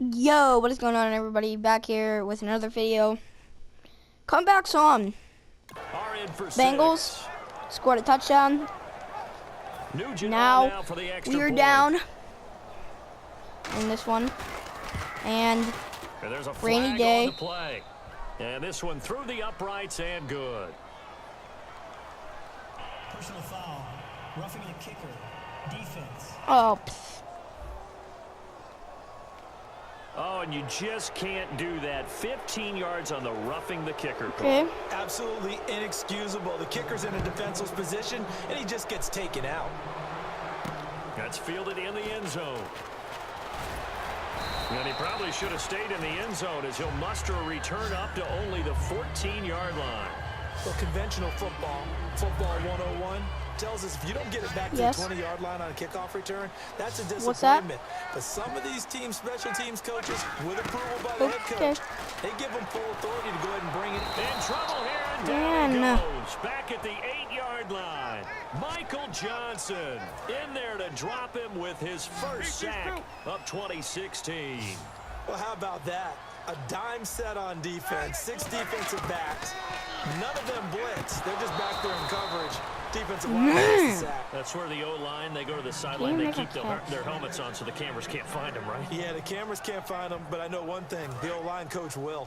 Yo, what is going on, everybody? Back here with another video. Comeback song. Bengals scored a touchdown. Now we are down in this one, and rainy day. And this one through the uprights and good. Personal foul, roughing the kicker, defense. Oh. Oh, and you just can't do that. 15 yards on the roughing the kicker call. Okay. Absolutely inexcusable. The kicker's in a defenseless position, and he just gets taken out. That's fielded in the end zone. And he probably should have stayed in the end zone as he'll muster a return up to only the 14-yard line. Well, conventional football 101, tells us if you don't get it back to the 20-yard line on a kickoff return, that's a disappointment. What's that? But some of these teams, special teams coaches, with approval by the head coach, they give them full authority to go ahead and bring it. In trouble here, and down he goes. Back at the 8-yard line. Michael Johnson in there to drop him with his first sack of 2016. Well, how about that? A dime set on defense, 6 defensive backs. None of them blitz. They're just back there in coverage. Defensive line gets the sack. That's where the O-line, they go to the sideline, they keep their helmets on so the cameras can't find them, right? Yeah, the cameras can't find them, but I know one thing. The O-line coach will.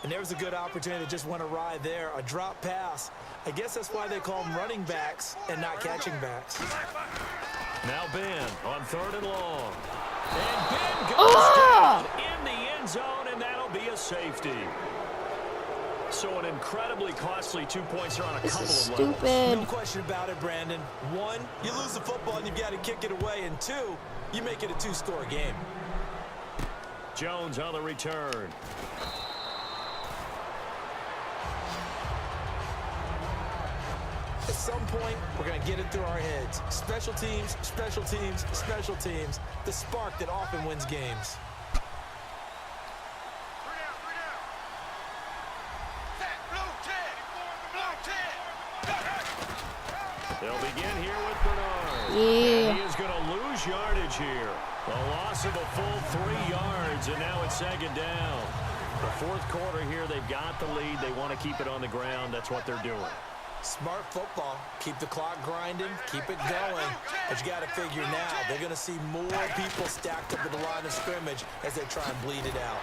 And there was a good opportunity that just went awry there. A drop pass. I guess that's why they call them running backs and not catching backs. Now Ben on 3rd and long. And Ben goes down in the end zone, and that'll be a safety. So an incredibly costly 2 points here on a couple of levels. No question about it, Brandon. 1, you lose the football and you've got to kick it away. And 2, you make it a 2-score game. Jones on the return. At some point, we're going to get it through our heads. Special teams, special teams, special teams. The spark that often wins games. They'll begin here with Bernard. Yeah. He is going to lose yardage here. A loss of a full 3 yards, and now it's 2nd down. The 4th quarter here, they've got the lead. They want to keep it on the ground. That's what they're doing. Smart football. Keep the clock grinding. Keep it going. But you got to figure now, they're going to see more people stacked up at the line of scrimmage as they try and bleed it out.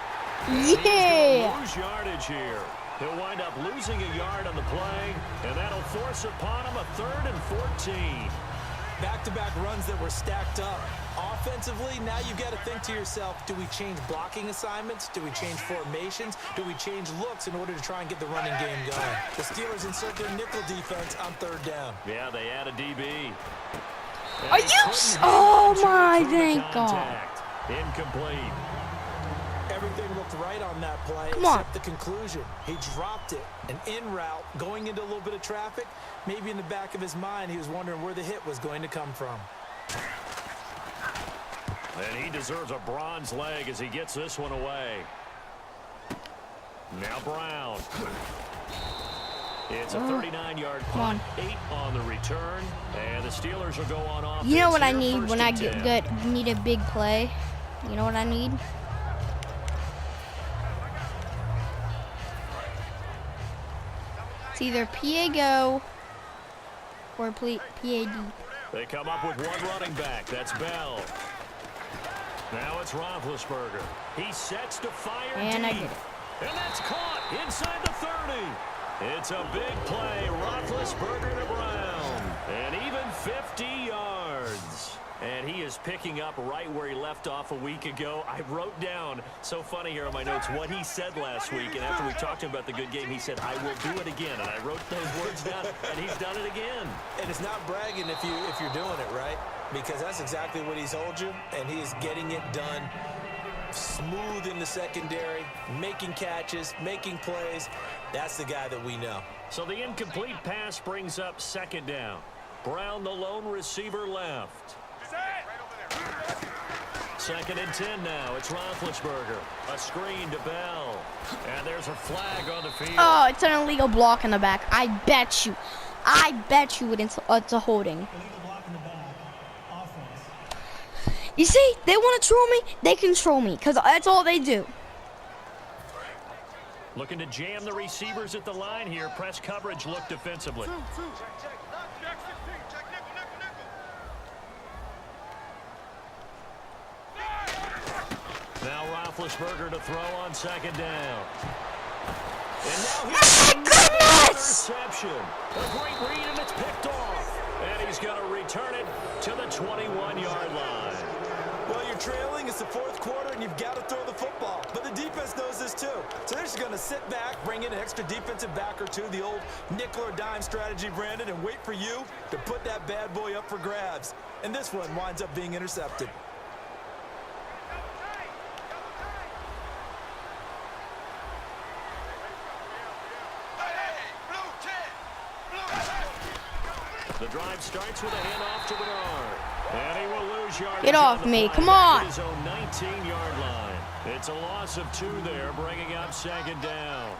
Yeah. Lose yardage here. He'll wind up losing a yard on the play, and that'll force upon him a 3rd and 14. Back-to-back runs that were stacked up. Offensively, now you've got to think to yourself, do we change blocking assignments? Do we change formations? Do we change looks in order to try and get the running game going? The Steelers insert their nickel defense on 3rd down. Yeah, they add a DB. Are you? Oh my, thank God. Incomplete. Everything looked right on that play except the conclusion. He dropped it. An in route, going into a little bit of traffic. Maybe in the back of his mind, he was wondering where the hit was going to come from. And he deserves a bronze leg as he gets this one away. Now Brown. It's a 39-yard punt, 8 on the return, and the Steelers will go on offense. You know what I need when I need a big play? You know what I need? It's either PA go or PAD. They come up with one running back. That's Bell. Now it's Roethlisberger. He sets to fire and deep. I get it. And that's caught inside the 30. It's a big play. Roethlisberger to Brown. And even 50 yards. And he is picking up right where he left off a week ago. I wrote down, so funny here on my notes, what he said last week. And after we talked to him about the good game, he said, I will do it again. And I wrote those words down, and he's done it again. And it's not bragging if you're doing it, right? Because that's exactly what he's told you, and he is getting it done. Smooth in the secondary, making catches, making plays. That's the guy that we know. So the incomplete pass brings up 2nd down. Brown, the lone receiver, left. 2nd and 10 now. It's Roethlisberger. A screen to Bell. And there's a flag on the field. Oh, it's an illegal block in the back. I bet you it's a holding. Illegal block in the back. Offense. You see, they want to troll me, they control me, because that's all they do. Looking to jam the receivers at the line here. Press coverage look defensively. Now Roethlisberger to throw on second down. And now here's another interception. A great read, and it's picked off. And he's going to return it to the 21-yard line. Well, you're trailing. It's the fourth quarter, and you've got to throw the football. But the defense knows this, too. So they're just going to sit back, bring in an extra defensive back or two, the old nickel or dime strategy, Brandon, and wait for you to put that bad boy up for grabs. And this one winds up being intercepted. The drive starts with a handoff to Bernard. And he will lose yardage. Get off me, come on. His own 19-yard line. It's a loss of 2 there, bringing up second down.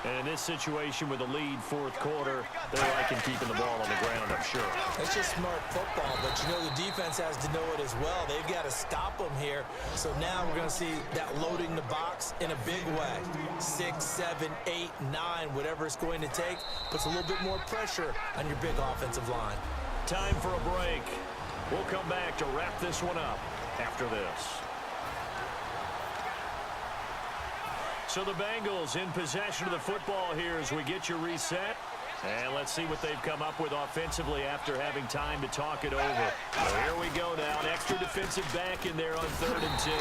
And in this situation with a lead fourth quarter, they're liking keeping the ball on the ground, I'm sure. It's just smart football, but you know the defense has to know it as well. They've got to stop them here. So now we're going to see that loading the box in a big way. 6, 7, 8, 9, whatever it's going to take, puts a little bit more pressure on your big offensive line. Time for a break. We'll come back to wrap this one up after this. So the Bengals in possession of the football here as we get you reset. And let's see what they've come up with offensively after having time to talk it over. So here we go now. An extra defensive back in there on 3rd and 10.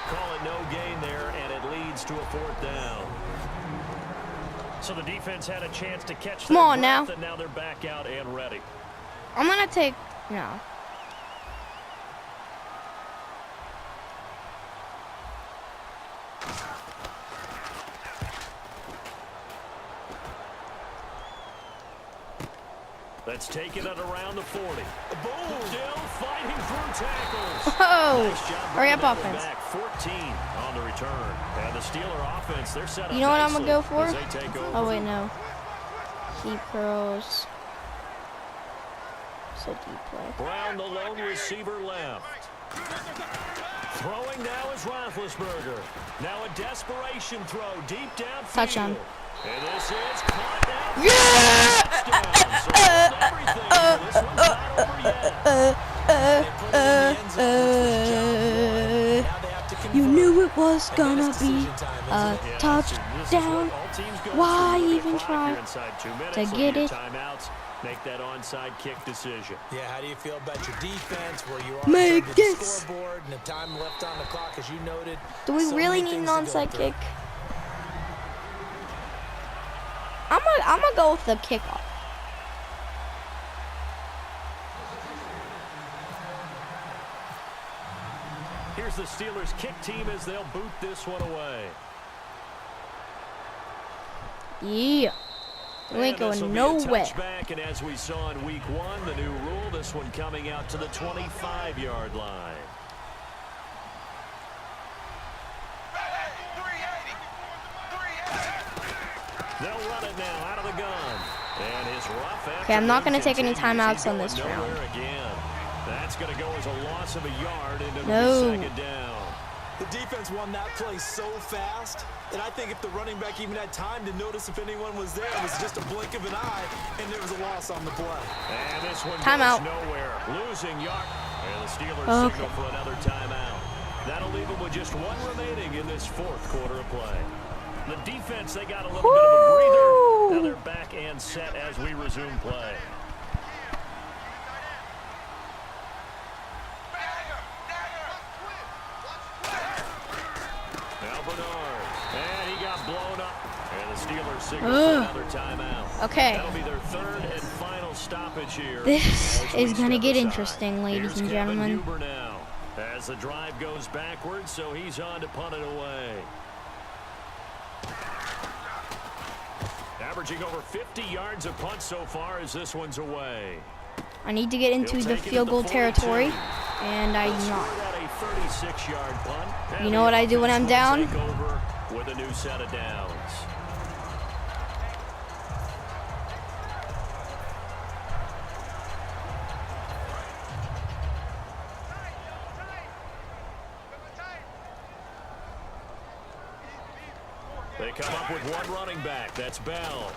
Call it no gain there, and it leads to a 4th down. So the defense had a chance to catch Come on breath, now. and now they're back out and ready. I'm going to take, no. Let's take it at around the 40. Boom! Still fighting through tackles. Oh, Nice job hurry up bringing that offense. back. 14 on the return. And the Steeler offense, they're set up You know what I'm nicely going to go for? as they take over. Oh, wait, no. Deep curls. It's a deep play. Brown, the lone receiver left. Throwing now is Roethlisberger. Now a desperation throw deep downfield. Touchdown. And this is caught down. Yeah! Touchdown. So everything. This one's not over yet. You knew it was gonna be a touchdown. Why even try to get it? Timeouts. Make that onside kick decision. Yeah, how do you feel about your defense, where you are Make on the this. scoreboard and the time left on the clock, as you noted? Do we So really many need an things to go onside through. kick? I'm gonna go with the kickoff. Here's the Steelers kick team as they'll boot this one away. Yeah. We ain't And this'll going be a nowhere. touchback, and as we saw in week 1, the new rule, this one coming out to the 25-yard line. They'll run it now out of the gun. And his rough Okay, I'm not afternoon gonna take any continues. timeouts He's on going this nowhere round. Again. That's going to go as a loss of a yard into No. the second down. The defense won that play so fast, and I think if the running back even had time to notice if anyone was there, it was just a blink of an eye, and there was a loss on the play. And this one Timeout. goes nowhere. Losing yard. And the Steelers Okay. signal for another timeout. That'll leave them with just 1 remaining in this fourth quarter of play. The defense, they got a little bit of a breather. Now they're back and set as we resume play. Now Bernard. And he got blown up. And the Steelers signal for another timeout. Okay. That'll be their 3rd and final stoppage here. This as we is gonna step get aside. interesting, ladies Here's and Kevin gentlemen. Huber now, as the drive goes backwards, so he's on to punt it away. Averaging over 50 yards a punt so far as this one's away. I need to get into He'll the take it field at goal the 42. territory, and I He'll do not. score at a 36-yard punt. You And know the what I do when offense I'm will down? take over with a new set of downs. They come up with one running back. That's Bell.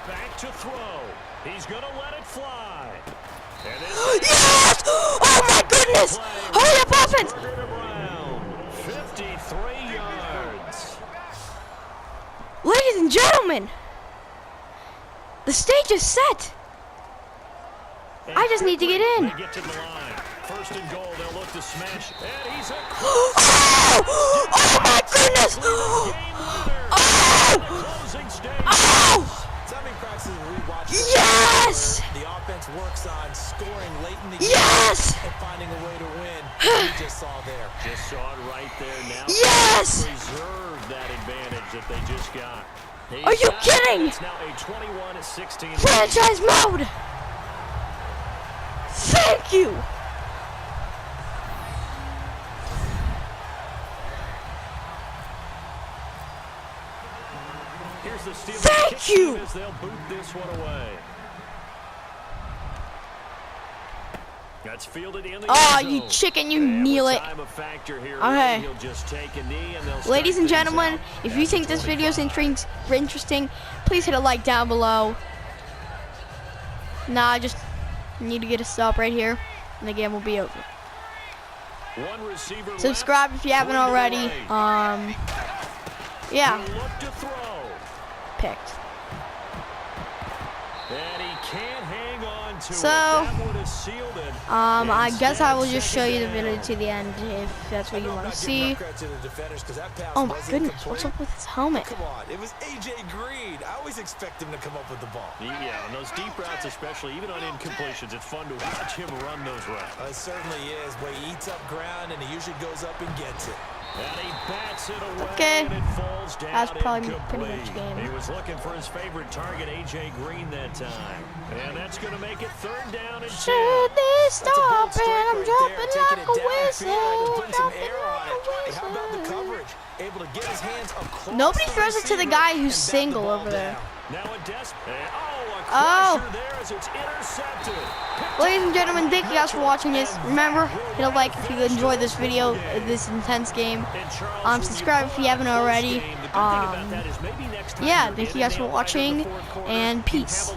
Back to throw. He's going to let it fly. And Yes! Oh my goodness! Hurry up, offense! 53 yards. Ladies and gentlemen, the stage is set. I just need to get in. They get to the line. First and goal, they'll look to smash. And he's a Oh! Oh my goodness! Oh! closing stage. Oh! Timing practices rewatch. Yes! The offense works on scoring late in the game Yes! and finding a way to win. We just saw there. Just saw it right there now. Yes! Preserve that advantage that they just got. Are you kidding? It's now a 21-16. Franchise mode! Thank you! Here's the steal. Thank you! As they'll boot this one away. That's fielded in the Oh, end you zone. chicken, you And kneel with it. time a factor here, Okay. he'll just take a knee and they'll Ladies start and things gentlemen, out if at you the think this video is 25. interesting, please hit a like down below. Nah, I just need to get a stop right here, and the game will be over. One receiver left. Subscribe if you haven't Going to the already. right. Yeah, He'll look to throw. picked. And he can't hang on to So, it. That one is sealed in. I guess I will Instead, just show you the second video down. to the end if that's what you I'm want to not see. giving credit to the defenders 'cause that pass Oh my wasn't goodness, complete. what's up with his helmet? Come on, it was AJ Green. I always expect him to come up with the ball. Yeah, on those deep routes especially, even on incompletions, it's fun to watch him run those routes. It certainly is, but he eats up ground and he usually goes up and gets it. And he bats it away, Okay. and it falls down. That's probably pretty incomplete. much game. He was looking for his favorite target, AJ Green, that time. And that's going to make it 3rd down and 10. Should they That's a bold stop strike and I'm right dropping there, taking like it a downfield whistle, and putting some dropping air on like it. a And how about the whistle. coverage? Able to get his hands across Nobody the throws it to the receiver guy and who's bat the single ball over there. down. Now a a Oh. crusher there as it's intercepted. Ladies and gentlemen, thank you guys for watching this. Remember, hit a like if you enjoyed this video, this intense game. Subscribe if you haven't already. Yeah, thank you guys for watching, and peace.